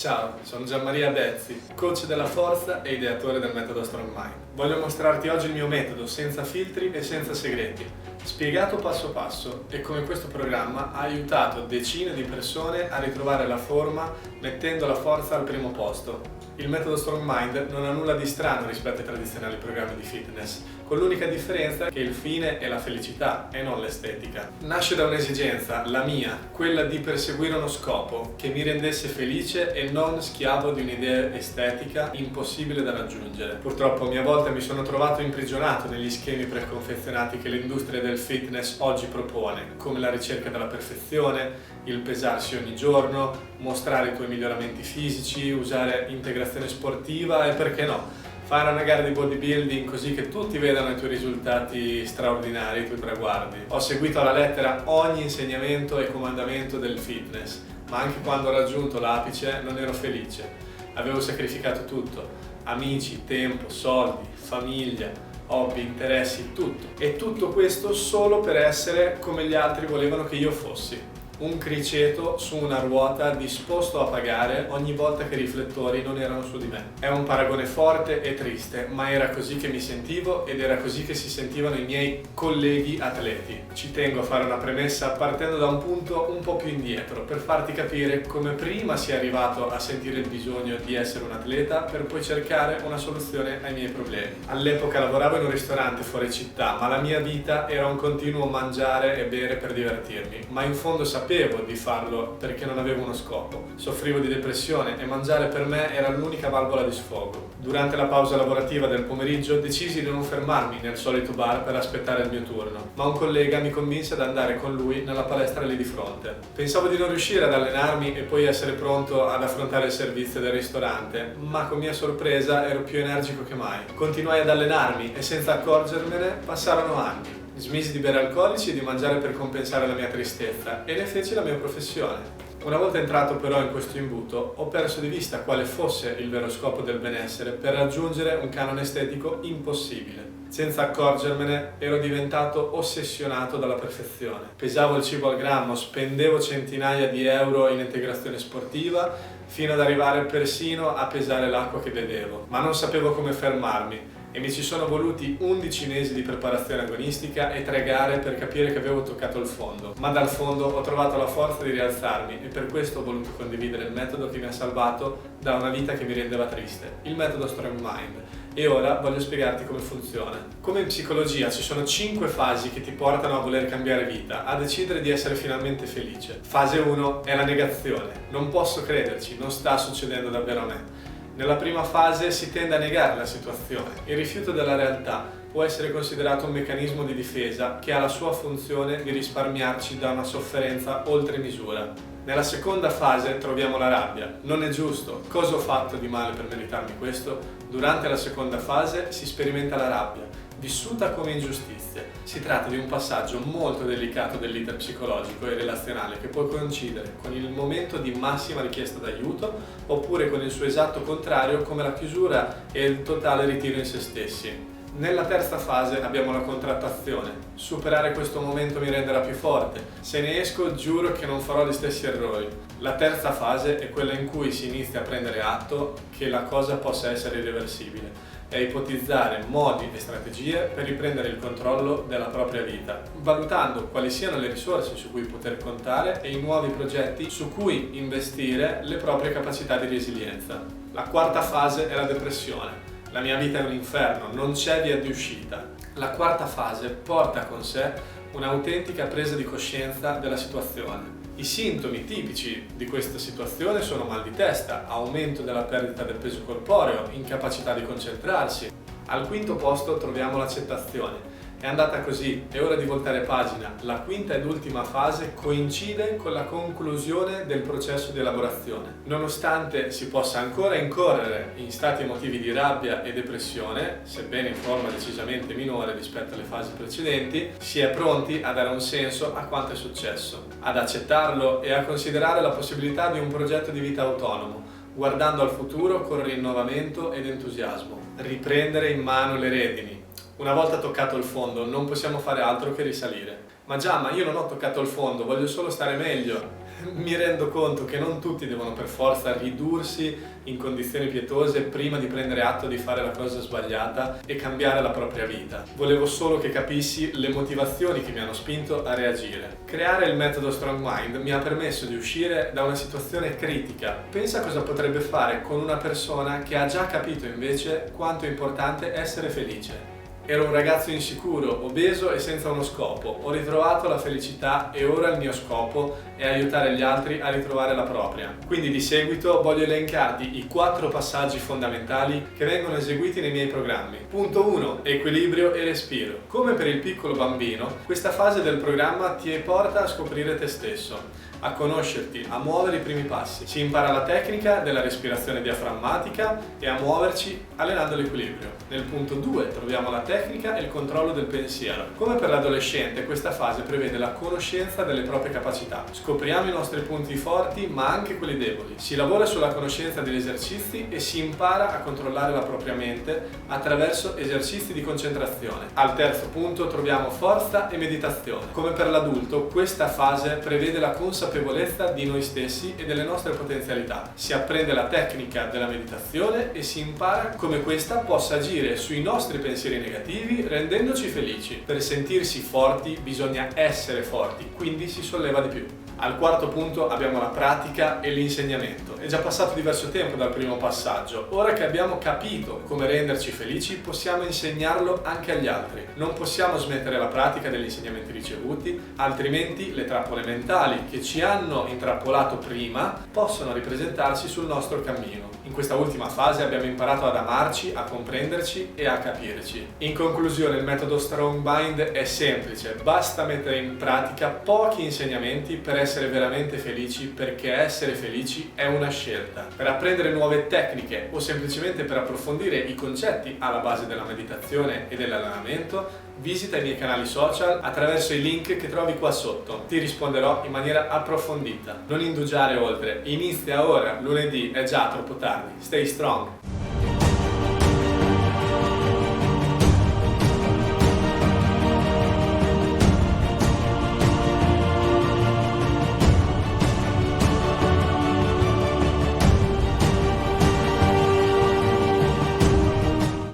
Ciao, sono Gianmaria Bezzi, coach della forza e ideatore del metodo Strong Mind. Voglio mostrarti oggi il mio metodo senza filtri e senza segreti, spiegato passo passo e come questo programma ha aiutato decine di persone a ritrovare la forma mettendo la forza al primo posto. Il metodo Strong Mind non ha nulla di strano rispetto ai tradizionali programmi di fitness, con l'unica differenza che il fine è la felicità e non l'estetica. Nasce da un'esigenza, la mia, quella di perseguire uno scopo che mi rendesse felice e non schiavo di un'idea estetica impossibile da raggiungere. Purtroppo a mia volta mi sono trovato imprigionato negli schemi preconfezionati che l'industria del fitness oggi propone, come la ricerca della perfezione, il pesarsi ogni giorno, mostrare i tuoi miglioramenti fisici, usare integrazione sportiva e perché no, fare una gara di bodybuilding così che tutti vedano i tuoi risultati straordinari, i tuoi traguardi. Ho seguito alla lettera ogni insegnamento e comandamento del fitness, ma anche quando ho raggiunto l'apice non ero felice. Avevo sacrificato tutto: amici, tempo, soldi, famiglia, hobby, interessi, tutto. E tutto questo solo per essere come gli altri volevano che io fossi. Un criceto su una ruota disposto a pagare ogni volta che i riflettori non erano su di me. È un paragone forte e triste, ma era così che mi sentivo ed era così che si sentivano i miei colleghi atleti. Ci tengo a fare una premessa partendo da un punto un po' più indietro, per farti capire come prima sia arrivato a sentire il bisogno di essere un atleta per poi cercare una soluzione ai miei problemi. All'epoca lavoravo in un ristorante fuori città, ma la mia vita era un continuo mangiare e bere per divertirmi, ma in fondo sapevo di farlo perché non avevo uno scopo. Soffrivo di depressione e mangiare per me era l'unica valvola di sfogo. Durante la pausa lavorativa del pomeriggio decisi di non fermarmi nel solito bar per aspettare il mio turno, ma un collega mi convinse ad andare con lui nella palestra lì di fronte. Pensavo di non riuscire ad allenarmi e poi essere pronto ad affrontare il servizio del ristorante, ma con mia sorpresa ero più energico che mai. Continuai ad allenarmi e senza accorgermene passarono anni. Smisi di bere alcolici e di mangiare per compensare la mia tristezza e ne feci la mia professione. Una volta entrato però in questo imbuto, ho perso di vista quale fosse il vero scopo del benessere per raggiungere un canone estetico impossibile. Senza accorgermene ero diventato ossessionato dalla perfezione. Pesavo il cibo al grammo, spendevo centinaia di euro in integrazione sportiva, fino ad arrivare persino a pesare l'acqua che bevevo. Ma non sapevo come fermarmi. E mi ci sono voluti 11 mesi di preparazione agonistica e 3 gare per capire che avevo toccato il fondo. Ma dal fondo ho trovato la forza di rialzarmi e per questo ho voluto condividere il metodo che mi ha salvato da una vita che mi rendeva triste, il metodo Strong Mind. E ora voglio spiegarti come funziona. Come in psicologia ci sono 5 fasi che ti portano a voler cambiare vita, a decidere di essere finalmente felice. Fase 1 è la negazione. Non posso crederci, non sta succedendo davvero a me. Nella prima fase si tende a negare la situazione. Il rifiuto della realtà può essere considerato un meccanismo di difesa che ha la sua funzione di risparmiarci da una sofferenza oltre misura. Nella seconda fase troviamo la rabbia. Non è giusto. Cosa ho fatto di male per meritarmi questo? Durante la seconda fase si sperimenta la rabbia, vissuta come ingiustizia. Si tratta di un passaggio molto delicato dell'iter psicologico e relazionale che può coincidere con il momento di massima richiesta d'aiuto oppure con il suo esatto contrario come la chiusura e il totale ritiro in se stessi. Nella terza fase abbiamo la contrattazione. Superare questo momento mi renderà più forte. Se ne esco giuro che non farò gli stessi errori. La terza fase è quella in cui si inizia a prendere atto che la cosa possa essere irreversibile e a ipotizzare modi e strategie per riprendere il controllo della propria vita, valutando quali siano le risorse su cui poter contare e i nuovi progetti su cui investire le proprie capacità di resilienza. La quarta fase è la depressione. La mia vita è un inferno, non c'è via di uscita. La quarta fase porta con sé un'autentica presa di coscienza della situazione. I sintomi tipici di questa situazione sono mal di testa, aumento della perdita del peso corporeo, incapacità di concentrarsi. Al quinto posto troviamo l'accettazione. È andata così, è ora di voltare pagina. La quinta ed ultima fase coincide con la conclusione del processo di elaborazione. Nonostante si possa ancora incorrere in stati emotivi di rabbia e depressione, sebbene in forma decisamente minore rispetto alle fasi precedenti, si è pronti a dare un senso a quanto è successo, ad accettarlo e a considerare la possibilità di un progetto di vita autonomo, guardando al futuro con rinnovamento ed entusiasmo. Riprendere in mano le redini. Una volta toccato il fondo non possiamo fare altro che risalire. Ma io non ho toccato il fondo, voglio solo stare meglio. mi rendo conto che non tutti devono per forza ridursi in condizioni pietose prima di prendere atto di fare la cosa sbagliata e cambiare la propria vita. Volevo solo che capissi le motivazioni che mi hanno spinto a reagire. Creare il metodo Strong Mind mi ha permesso di uscire da una situazione critica. Pensa cosa potrebbe fare con una persona che ha già capito invece quanto è importante essere felice. Ero un ragazzo insicuro, obeso e senza uno scopo. Ho ritrovato la felicità e ora il mio scopo è aiutare gli altri a ritrovare la propria. Quindi di seguito voglio elencarti i 4 passaggi fondamentali che vengono eseguiti nei miei programmi. Punto 1. Equilibrio e respiro. Come per il piccolo bambino, questa fase del programma ti porta a scoprire te stesso, a conoscerti, a muovere i primi passi. Si impara la tecnica della respirazione diaframmatica e a muoverci allenando l'equilibrio. Nel punto 2 troviamo la tecnica e il controllo del pensiero. Come per l'adolescente, questa fase prevede la conoscenza delle proprie capacità. Scopriamo i nostri punti forti, ma anche quelli deboli. Si lavora sulla conoscenza degli esercizi e si impara a controllare la propria mente attraverso esercizi di concentrazione. Al terzo punto troviamo forza e meditazione. Come per l'adulto, questa fase prevede la consapevolezza di noi stessi e delle nostre potenzialità. Si apprende la tecnica della meditazione e si impara come questa possa agire sui nostri pensieri negativi rendendoci felici. Per sentirsi forti bisogna essere forti, quindi si solleva di più. Al quarto punto abbiamo la pratica e l'insegnamento. È già passato diverso tempo dal primo passaggio. Ora che abbiamo capito come renderci felici, possiamo insegnarlo anche agli altri. Non possiamo smettere la pratica degli insegnamenti ricevuti, altrimenti le trappole mentali che ci hanno intrappolato prima possono ripresentarsi sul nostro cammino. In questa ultima fase abbiamo imparato ad amarci, a comprenderci e a capirci. In conclusione, il metodo Strong Mind è semplice, basta mettere in pratica pochi insegnamenti per essere veramente felici, perché essere felici è una scelta. Per apprendere nuove tecniche o semplicemente per approfondire i concetti alla base della meditazione e dell'allenamento, visita i miei canali social attraverso i link che trovi qua sotto. Ti risponderò in maniera approfondita. Non indugiare oltre, inizia ora, lunedì è già troppo tardi. Stay strong!